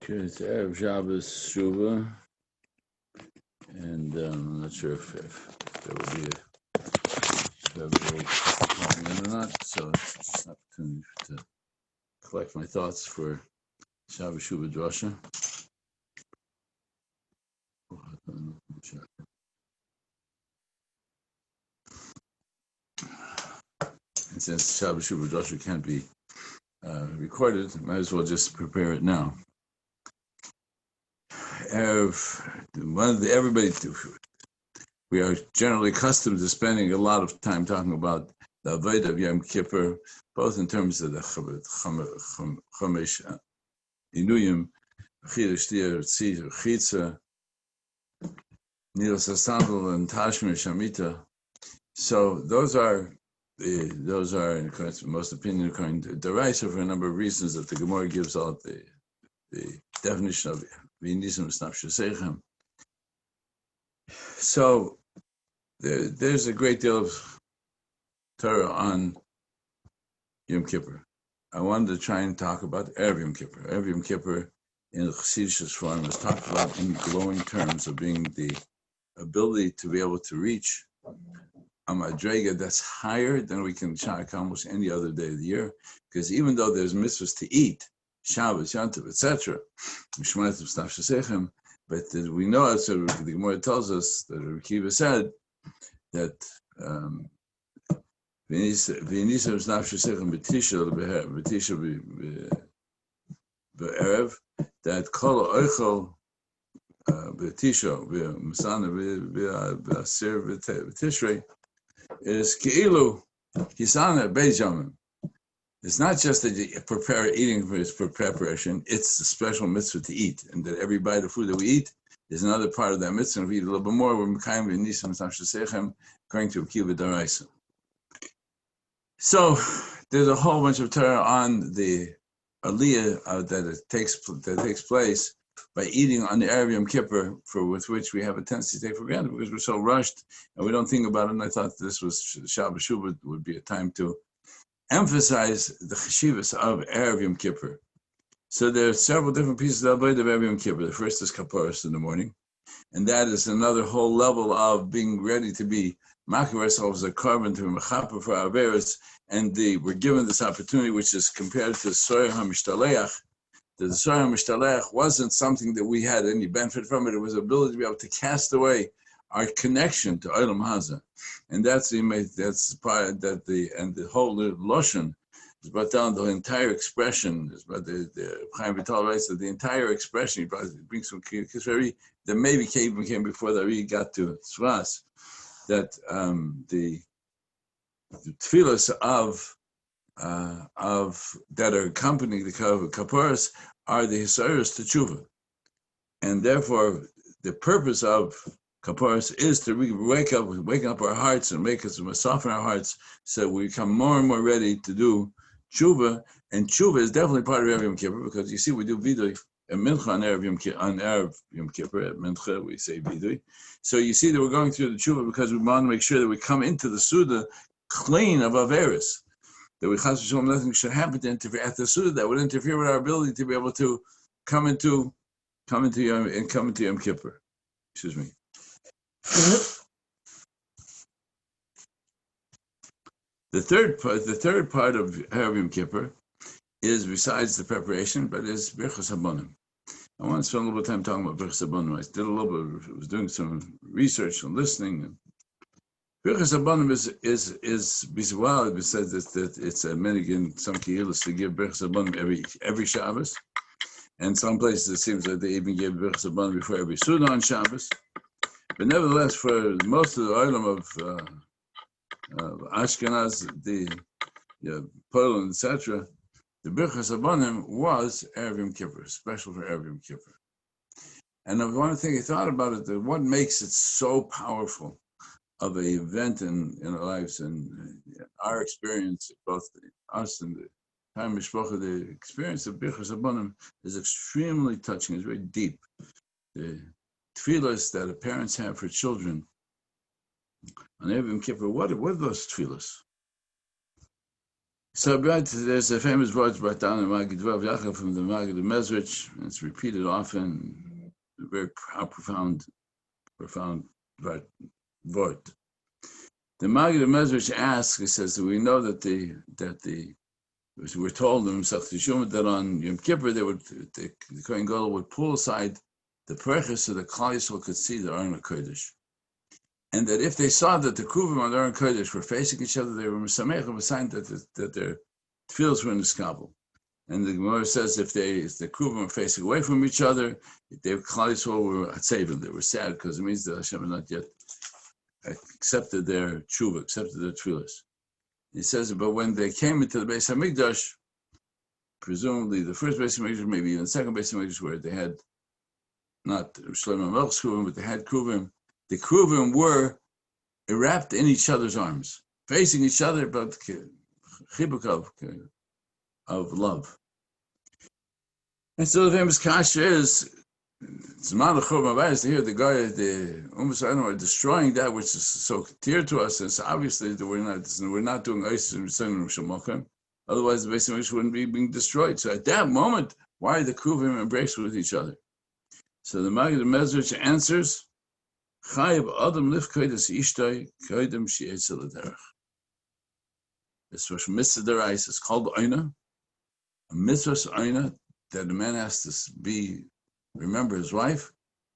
Okay, it's Erev Shabbos Shuva, and I'm not sure if there will be if everybody calling in or not, so it's just an opportunity to collect my thoughts for Shabbos Shuva Drasha. And since Shabbos Shuva Drasha can't be recorded, I might as well just prepare it now. We are generally accustomed to spending a lot of time talking about the Avodah of Yom Kippur, both in terms of the Chomesh Inuyim, Chidush Diyah, Tzir, Chitza, Nilas HaSandal, and Tashmir Shamita. So those are, in accordance with most opinion, according to Deraisa, for a number of reasons that the Gemara gives out the definition of V'nisam Snapshe Seichem. So there's a great deal of Torah on Yom Kippur. I wanted to try and talk about Erev Yom Kippur. Erev Yom Kippur in the Chassidish form is talked about in glowing terms of being the ability to be able to reach a madrega that's higher than we can check almost any other day of the year. Because even though there's mitzvahs to eat, Shabbos, Yantav, etc., but we know, so the Gemara tells us that Rabbi Kiva said that that kol oichel b'tisha v'masana v'asir v'tishrei is keilu hisana beis yomim. It's not just that you prepare eating for preparation, it's the special mitzvah to eat, and that every bite of food that we eat is another part of that mitzvah. If we eat a little bit more, we're mekayim v'nisam snapshe seichem, according to Kiva Daraisa. So there's a whole bunch of Torah on the aliyah that takes place by eating on the Erev Yom Kippur, with which we have a tendency to take for granted because we're so rushed and we don't think about it. And I thought this was Shabbos Shuva would be a time to emphasize the cheshivas of Erev Yom Kippur. So there are several different pieces of Avodah of Erev Yom Kippur. The first is Kaparos in the morning, and that is another whole level of being ready to be makir ourselves a carbon to mechaper for our averos, and we're given this opportunity, which is compared to Soyer HaMishtaleach. The Soyer HaMishtaleach wasn't something that we had any benefit from it. It was the ability to be able to cast away our connection to Olam Haza, and the whole lashon is brought down. The entire expression is about the Chaim Vital writes that the entire expression he brings from Kisveri that maybe came before that we got to Tzras, that the tefillos of that are accompanying the kaparos are the hisaros to tshuva, and therefore the purpose of kaparos is to wake up our hearts and make us soften our hearts, so we become more and more ready to do tshuva. And tshuva is definitely part of Erev Yom Kippur, because you see we do vidui and mincha on Erev Yom Kippur. At mincha we say vidui. So you see that we're going through the tshuva because we want to make sure that we come into the Suda clean of averis, that we chas v'shalom nothing should happen to interfere at the Suda that would interfere with our ability to be able to come into Yom Kippur. Excuse me. The third part of Erev Yom Kippur is, besides the preparation, but is Birchas Habonim. I want to spend a little bit of time talking about Birchas Habonim. I was doing some research and listening. And Birchas Habonim is visual. It says that it's a minhag in some kehillos to give Birchas Habonim every Shabbos, and some places it seems like they even give Birchas Habonim before every Suda on Shabbos. But nevertheless, for most of the olam of Ashkenaz, Poland, etc., the Birchas Habonim was Erev Yom Kippur, special for Erev Yom Kippur. And one thing I thought about it, that what makes it so powerful of an event in our lives, and our experience, both us and the time mishpacha, the experience of Birchas Habonim is extremely touching. It's very deep. The tefillos that parents have for children on Erev Yom Kippur, what are those tefillos? So there's a famous word brought down in Magid Vav Yacha from the Magid Mezrich, and it's repeated often. A very profound word. The Magid Mezrich asks. He says that we know that we're told in Sept 23rd that on Yom Kippur the Kohen Gadol would pull aside the perches so that Klal Yisrael could see the Aron HaKodesh. And that if they saw that the Kruvim on the Aron Kodesh were facing each other, they were Mesamech of a sign that their tefillos were in the skabel. And the Gemara says if the Kruvim were facing away from each other, Klal Yisrael were atzevin. They were sad because it means that Hashem had not yet accepted their tshuva, accepted their tefillos. He says, but when they came into the Beis Hamikdash, presumably the first Beis Hamikdash, maybe even the second Beis Hamikdash, where they had not Shlomo Melch's Kruvim, but they had Kruvim. The Kruvim were wrapped in each other's arms, facing each other, but chibuk of love. And so the famous kasha is, Zman Churban to hear the guy, the Umm are destroying that which is so dear to us. And so obviously that we're not doing Eis and Shemokim. Otherwise, the Beis Hamikdash wouldn't be being destroyed. So at that moment, why are the Kruvim embraced with each other? So the Magid Mezrich answers, Chayav Adam Lifkoides Ishtay Koidem She'etzel Derech. This was mitzvah derais. It's called Oina. A mitzvah Oina that the man has to remember his wife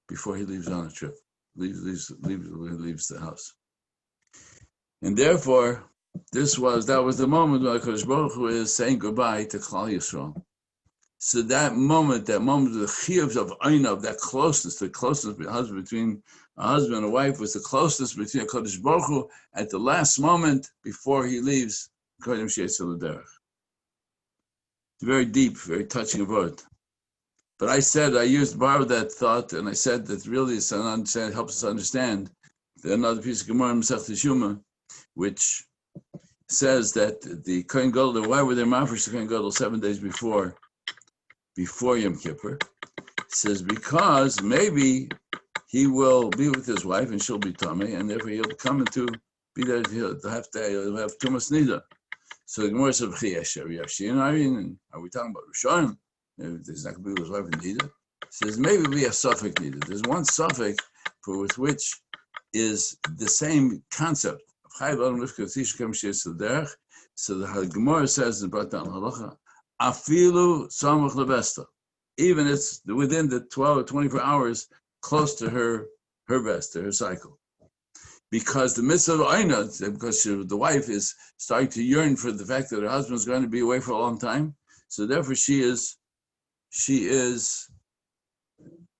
before he leaves on a trip, leaves the house. And therefore, that was the moment when HaKadosh Baruch Hu is saying goodbye to Klal Yisrael. So that moment of the chiyuv of Oina, of that closeness, the closeness between a husband and a wife, was the closeness between HaKadosh Baruch Hu at the last moment before he leaves. It's very deep, very touching word. But I borrowed that thought, and I said that really it helps us understand another piece of Gemara in Masechet Shuma, which says that the Kohen Gadol, why were they mafresh the Kohen Gadol 7 days before Yom Kippur? It says because maybe he will be with his wife and she'll be tamei, and therefore he'll come into be there. He'll have tumas nida. So the Gemara says, are we talking about Rishon? There's not going to be with his wife in nida. It says maybe we have suffix nida. There's one suffix with which is the same concept of Chayav Adam Lifkodesh Ishtay She'etzel Derech. So the Gemara says in brought down halacha, afilu samach lebesta, even it's within the 12 or 24 hours close to her best, to her cycle. Because the mitzvah of Aina, because the wife is starting to yearn for the fact that her husband is going to be away for a long time, so therefore she is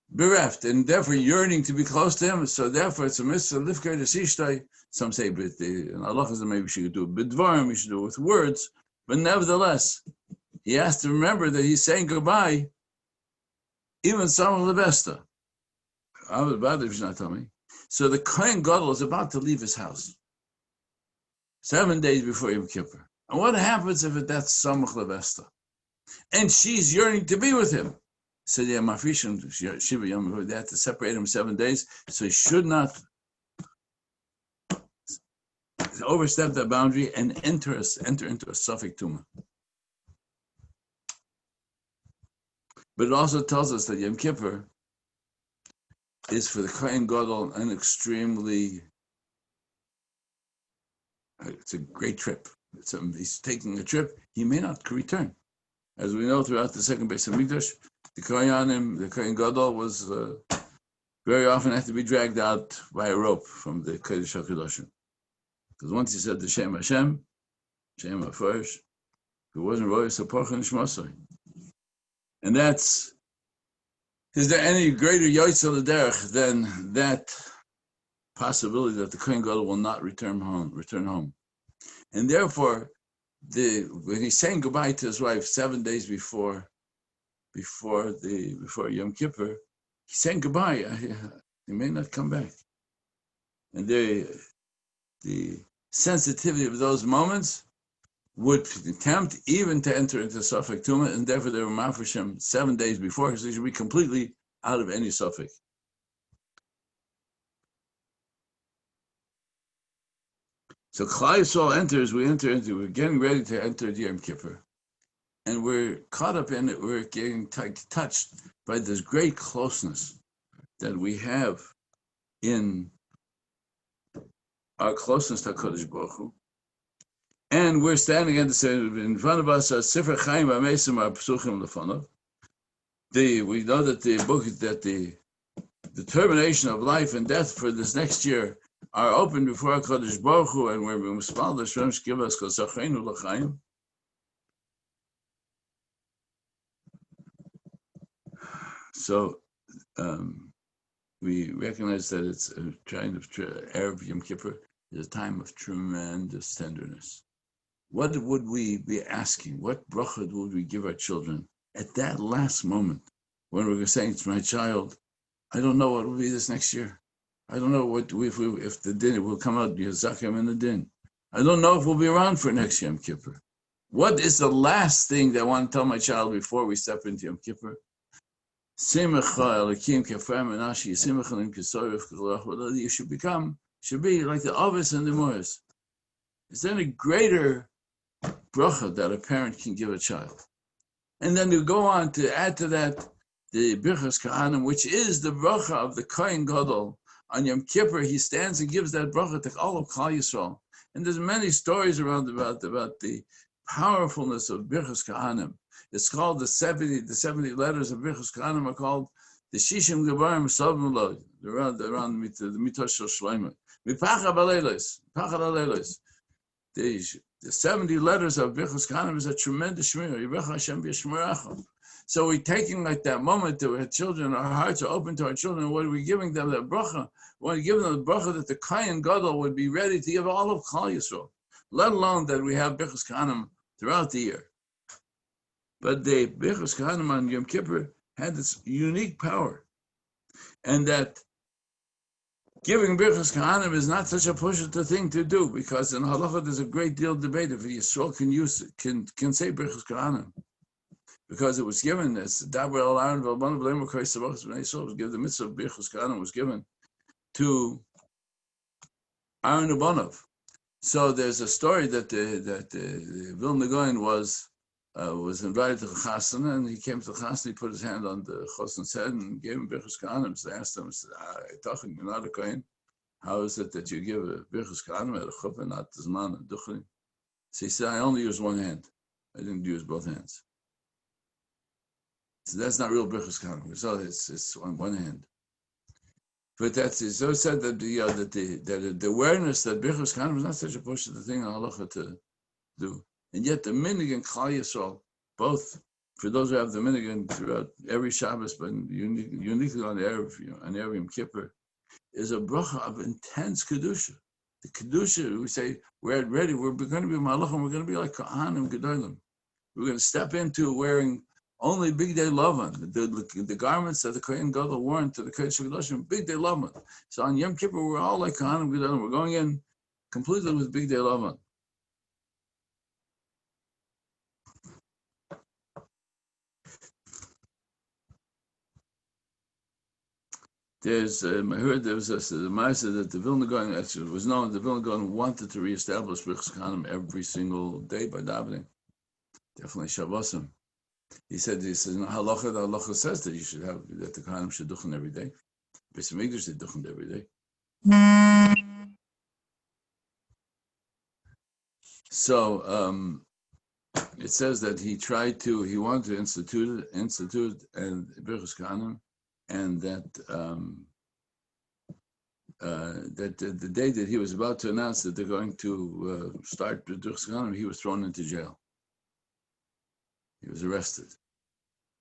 bereft, and therefore yearning to be close to him. So therefore it's a mitzvah lifkodesh ishtay. Some say, but in Allah maybe she could do it bidvarim, we should do it with words, but nevertheless, he has to remember that he's saying goodbye, even some of the besta. I was bad if she's not telling me. So the Kohen Gadol is about to leave his house 7 days before Yom Kippur. And what happens if that's Samach Levesta? And she's yearning to be with him. So they have to separate him 7 days. So he should not overstep that boundary and enter into a suffix tumah. But it also tells us that Yom Kippur is for the Kohen Gadol an it's a great trip. He's taking a trip. He may not return. As we know, throughout the second Beis Hamikdash, the Kohen Gadol was very often had to be dragged out by a rope from the Kodesh HaKadoshim. Because once he said the Shem Hashem, Shem HaForsh, it wasn't Roy Saporch and Shmosai. And is there any greater Yotzei L'derech than that possibility that the Kohen Gadol will not return home? And therefore, when he's saying goodbye to his wife 7 days before Yom Kippur, he's saying goodbye. He may not come back. And the sensitivity of those moments would attempt even to enter into suffix tumah, and therefore they were mafresh 7 days before, so they should be completely out of any suffix. So So Klal Yisrael enters, we're getting ready to enter Yom Kippur. And we're caught up in it, we're getting touched by this great closeness that we have in our closeness to HaKadosh Baruch Hu. And we're standing in front of us, Sefer Chaim HaMesim HaPsuchim Lefanov. We know that the book, that the determination of life and death for this next year are open before HaKadosh Baruch Hu, and we're Mispal Hashem give us Kosacheinu L'chaim. So we recognize that it's a kind of Erev Yom Kippur is a time of tremendous tenderness. What would we be asking? What bracha would we give our children at that last moment when we're saying to my child, I don't know what will be this next year. I don't know if the din will come out, Yezakim in the din. I don't know if we'll be around for next Yom Kippur. What is the last thing that I want to tell my child before we step into Yom Kippur? You should be like the Avos and the Moors. Is there any greater bracha that a parent can give a child? And then to go on to add to that the Birchas Kahanim, which is the bracha of the Kohen Gadol. On Yom Kippur, he stands and gives that bracha to all of Klal Yisrael. And there's many stories around about the powerfulness of Birchas Kahanim. It's called the 70 letters of Birchas Kahanim are called the Shishim Gebarim Savimullah, around the Mitosh Shel Shlomo. Mipachad Aleilos. The 70 letters of Birchas Kahanim is a tremendous shmir. Yivach Hashem b'yishmeracham. So we're taking like that moment that our children, our hearts are open to our children. What are we giving them? That bracha. We want to give them the bracha that the Kohen Gadol would be ready to give all of Klal Yisrael, let alone that we have Birchas Kahanim throughout the year. But the Birchas Kahanim on Yom Kippur had this unique power, and that giving Birchas Kahanim is not such a pushing thing to do, because in Halacha there's a great deal of debate if Yisrael can say Birchas Kahanim, because it was given as Daber El Aaron V'Albanav L'Emer Kol Yisrael was given, the mitzvah of Birchas Kahanim was given to Aaron Abanov. So there's a story that the Vilna Gaon was invited to the chasana, and he came to the chasana. He put his hand on the chassan's head and gave him Birchas Kahanim. So they asked him, "You're not a kohen. How is it that you give a Birchas Kahanim at a chuppah, not the zman and duchrin?" So he said, "I only used one hand. I didn't use both hands." So that's not real Birchas Kahanim. So it's on one hand. But that's so said that the awareness that Birchas Kahanim is not such a push of the thing in halacha to do. And yet the minhag in Klal Yisrael, both for those who have the minhag throughout every Shabbos, but uniquely on every Yom Kippur, is a bracha of intense kedusha. The kedusha, we say, we're ready. We're going to be malachim. We're going to be like Kohanim Gedolim. We're going to step into wearing only big day lavan, the garments that the Kohen Gadol wore to the Kodesh HaKadoshim, big day lavan. So on Yom Kippur, we're all like Kohanim Gedolim. We're going in completely with big day lavan. I heard there was the Maisa that the Vilna Gaon, actually it was known, the Vilna Gaon wanted to reestablish Birchas Kahanim every single day by davening. Definitely Shabbosim. He said, the halacha says that you should have, that the Kahanim should duchen every day. Beis Hamikdash they duchen every day. So it says that he wanted to institute and Birchas Kahanim, and that the day that he was about to announce that they're going to start Birchas Kahanim, he was thrown into jail. He was arrested.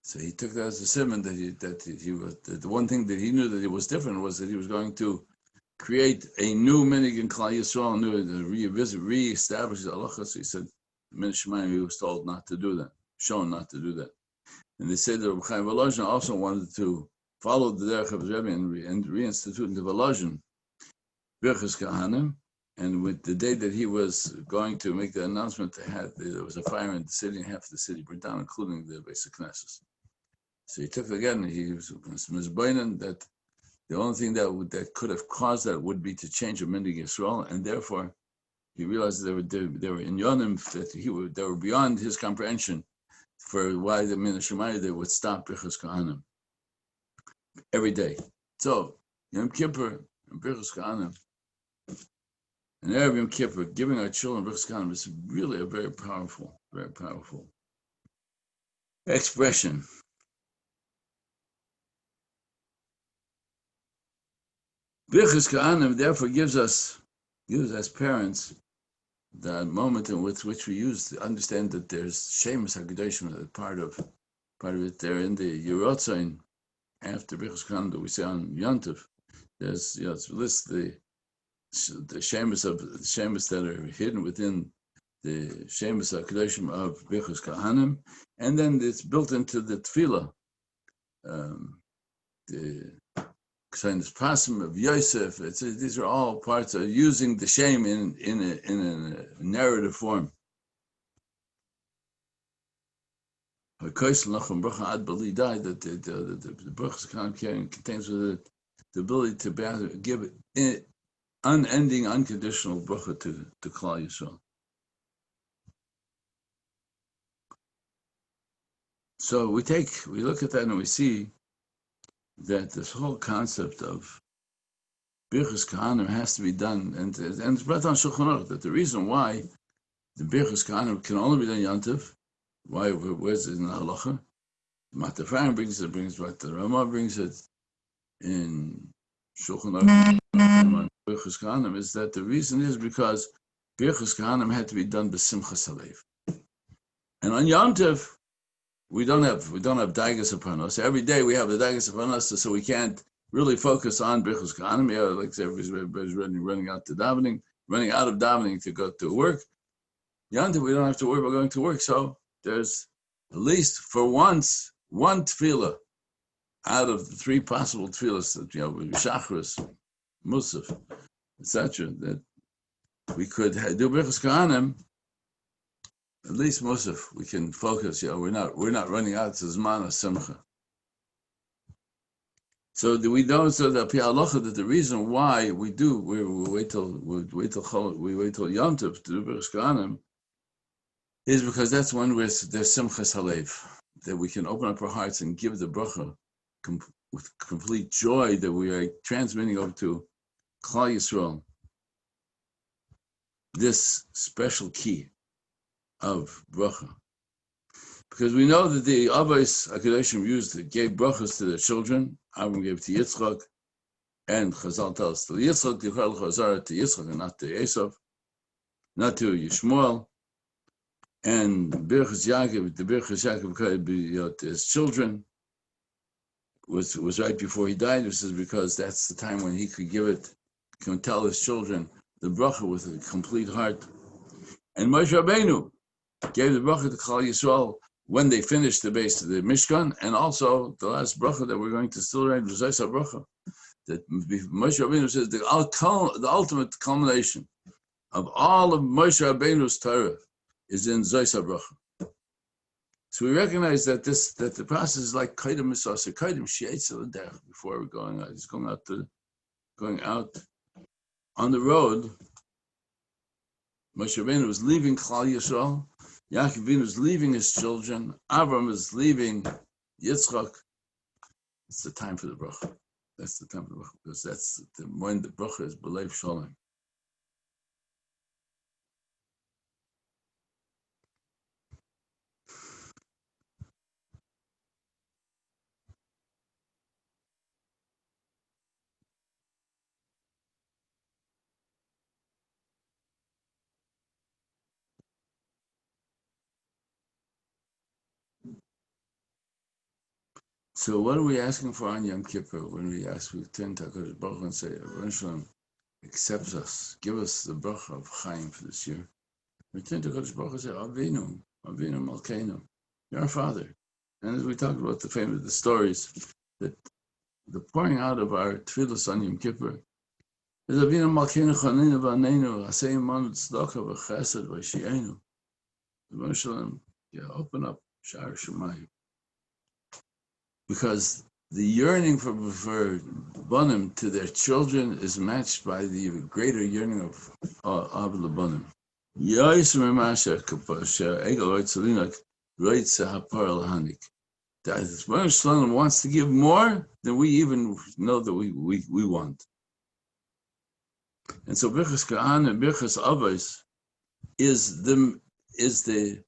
So he took that as a simon that he was the one thing that he knew that it was different was that he was going to create a new minhag in Klal Yisrael, re-establish the halacha. So he said, Min Shemayim, he was told not to do that, shown not to do that. And they said that Reb Chaim Volozhin also wanted to follow the derech of his Rebbe and reinstitute into Volozhin Birchas Kahanim. And with the day that he was going to make the announcement, there was a fire in the city, and half the city burned down, including the basic Knesset. So he took it again. He was mizbeinen that the only thing that could have caused that would be to change a minhag Yisrael, and therefore He realized they were in Yonim, that they were beyond his comprehension for why the Min Shemayah they would stop Birchas Kahanim every day. So Yom Kippur and Birchas Kahanim and Erev Yom Kippur, giving our children Birchas Kahanim is really a very powerful expression. Birchas Kahanim therefore gives us as parents the moment in which we use to understand that there's Shemus HaKadoshim, part of it there in the Yerotzain after Birchas Kahanim that we say on Yontif. There's it's lists the Shemus that are hidden within the Shemus HaKadoshim of Birchas Kahanim, and then it's built into the Tefillah. The Ksainis Pasim of Yosef. These are all parts of using the shame in a narrative form. That the Birchas Kahanim contains with it the ability to give unending, unconditional bracha to Klal Yisrael. So we look at that and we see that this whole concept of Birchas Kahanim has to be done, and it's brought on Shulchan Aruch that the reason why the Birchas Kahanim can only be done Yantiv, where's it in the Halacha? Matafran brings what the Ramah brings it in Shulchan Aruch. Birchas Kahanim is that the reason is because Birchas Kahanim had to be done b'simchas halev, and on Yantiv we don't have daigas upon us. Every day we have the daigas upon us, so we can't really focus on Birchas Kahanim. Like everybody's running out of davening to go to work. Yantiv, we don't have to worry about going to work. So there's at least for once one tefillah out of the three possible tefillahs that Shachris, Musaf, etc. that we could do Birchas Kahanim. At least Musaf, we can focus. We're not running out to Zman or Simcha. So we know that the reason why we wait till Yom Tov to do Birchas Kahanim is because that's when there's Simchas Halev, that we can open up our hearts and give the bracha with complete joy that we are transmitting over to Klal Yisrael. This special key of bracha, because we know that the Avos HaKadoshim gave brachas to their children. Avram gave to Yitzchak, and Chazal tells us to Yitzchak, Yichal Chazar to Yitzchak, and not to Esav, not to Yishmael. And Birchas Yaakov could be to his children was right before he died. This is because that's the time when he can tell his children the bracha with a complete heart. And Moshe Rabbeinu gave the bracha to Klal Yisrael when they finished the base of the Mishkan, and also the last bracha that we're going to still read was Zoysa bracha. That Moshe Rabbeinu says the ultimate culmination of all of Moshe Rabbeinu's Torah is in Zoysa bracha. So we recognize that the process is like Kaidim Misasa, Kaidim Sheitzel Derech, before we're going out. He's going out on the road. Moshe Rabbeinu was leaving Klal Yisrael. Yaakov Avinu is leaving his children. Avram is leaving Yitzchak. It's the time for the bracha. That's the time for the bracha, because that's when the bracha is b'leiv shalom. So what are we asking for on Yom Kippur when we turn to HaKadosh Baruch Hu and say, Rebbeinu Shalom accepts us, give us the bracha of Chaim for this year. We turn to HaKadosh Baruch Hu and say, Avinu Malkeinu, you're our Father. And as we talked about the stories, that the pouring out of our tefillos on Yom Kippur is Avinu Malkeinu Chaninu V'Aneinu Asei Imanu Tzedakah V'Chesed V'Shi'enu. Rebbeinu Shalom, open up Sha'ar Shemayim. Because the yearning for Banim to their children is matched by the greater yearning of the Banim. Yois Ramasha Kapasha Egel Ritzalinak Reitza Hapar Lahanik. That Rebbeinu Shalom wants to give more than we even know that we want. And so Birchas Ka'an and Birchas Avos is the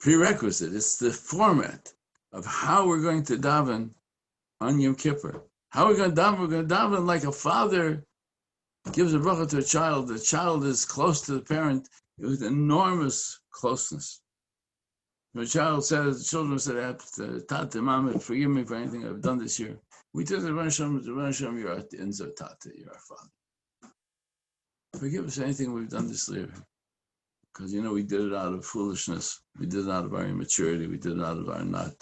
prerequisite. It's the format of how we're going to daven on Yom Kippur. How we're going to daven? We're going to daven like a father gives a bracha to a child. The child is close to the parent with enormous closeness. The child says, the children said, Tata, Mama, forgive me for anything I've done this year. We tell the Hashem, you're our Inza Tata, you're our father. Forgive us for anything we've done this year. Because, we did it out of foolishness. We did it out of our immaturity. We did it out of our not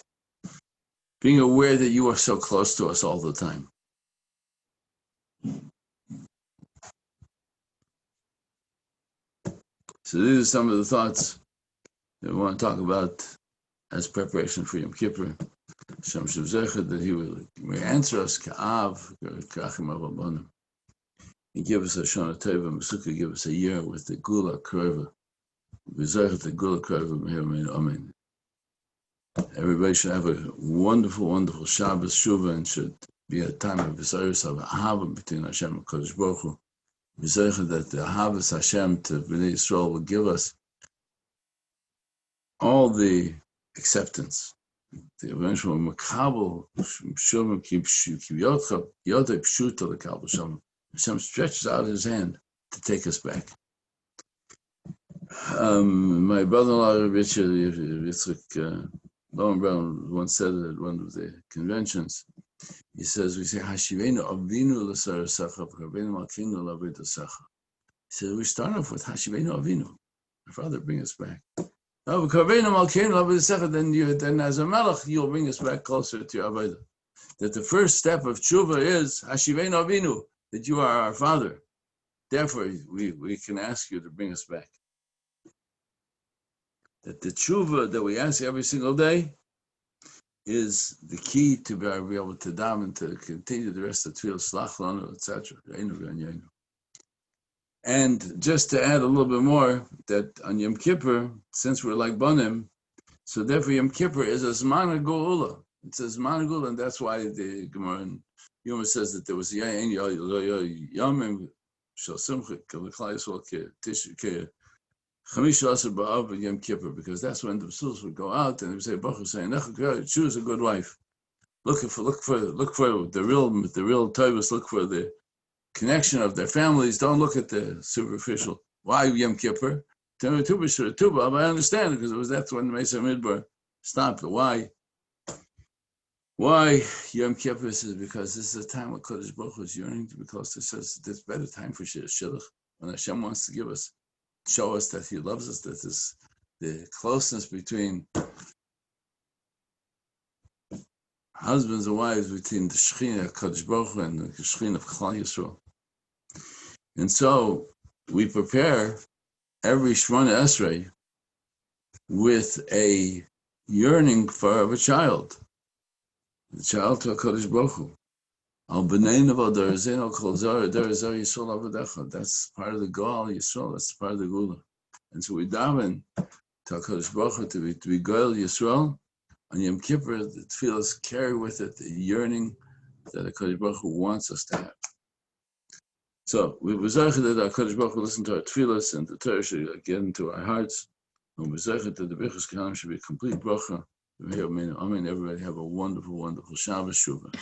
being aware that you are so close to us all the time. So these are some of the thoughts that we want to talk about as preparation for Yom Kippur. Shem Shuv that he will answer us, Ka'av, K'achim Avabonim. He give us a Shana Teva, Mesukah give us a year with the Gula Krova. The Gula Krova, Amen. Everybody should have a wonderful, wonderful Shabbos Shuva and should be a time of V'sayus of Ahava between Hashem and Kodesh Baruch Hu. That the Ahavas Hashem to Bnei Yisrael will give us all the acceptance. The eventual Makabel Shuva Kibiyotcha Yodei Pshuta L'Kabel Shalom. Hashem stretches out His hand to take us back. My brother-in-law, Richard Yitzchak Lowenbaum, once said at one of the conventions, he says, we say, Hashivenu Avinu L'Sar Sacha, V'Karvenu Malkeinu L'Aved Sacha. He said, we start off with Hashivenu Avinu. My father, bring us back. Oh, V'Karvenu Malkeinu L'Aved Sacha, then as a Melech, you'll bring us back closer to your Avodah. That the first step of Tshuva is Hashivenu Avinu, that you are our Father. Therefore, we can ask you to bring us back. That the tshuva that we ask every single day is the key to be able to daven, to continue the rest of the tefillah, slach lanu, etc. And just to add a little bit more, that on Yom Kippur, since we're like Bonim, so therefore Yom Kippur is a Zman HaGeula. It's a Zman HaGeula, and that's why the Gemara in Yoma says that there was Yomim Shel Simcha L'Klal Yisrael Chamisha Asar Ba'av and Yom Kippur, because that's when the Psuls would go out and they would say, Baruch saying, choose a good wife. Look for the real Tovus, look for the connection of their families. Don't look at the superficial. Why Yom Kippur? I understand it, because that's when the Mesa Midbar stopped. Why Yom Kippur is because this is a time when Kodesh Baruch Hu is yearning to be close to us. There's better time for Shidduch, when Hashem wants to give us, show us that He loves us, that this, the closeness between husbands and wives, between the Shekhinah of Kodesh Baruch Hu and the Shekhinah of Klal Yisrael. And so we prepare every Shemona Esrei with a yearning for a child, the child to a Kodesh Baruch Hu. Al b'nei navo derezeinu kol zara derezer Yisrael avadecha. That's part of the Goal Yisrael. That's part of the Gula. And so we daven to HaKadosh Baruch Hu to be Goel Yisrael. On Yom Kippur, the tefillahs carry with it the yearning that HaKadosh Baruch Hu wants us to have. So we bezeichen that HaKadosh Baruch Hu listen to our tefillahs and the Torah should get into our hearts. And we bezeichen that the Birchas Kohanim should be a complete bracha. Amen. Everybody have a wonderful, wonderful Shabbos Shuva.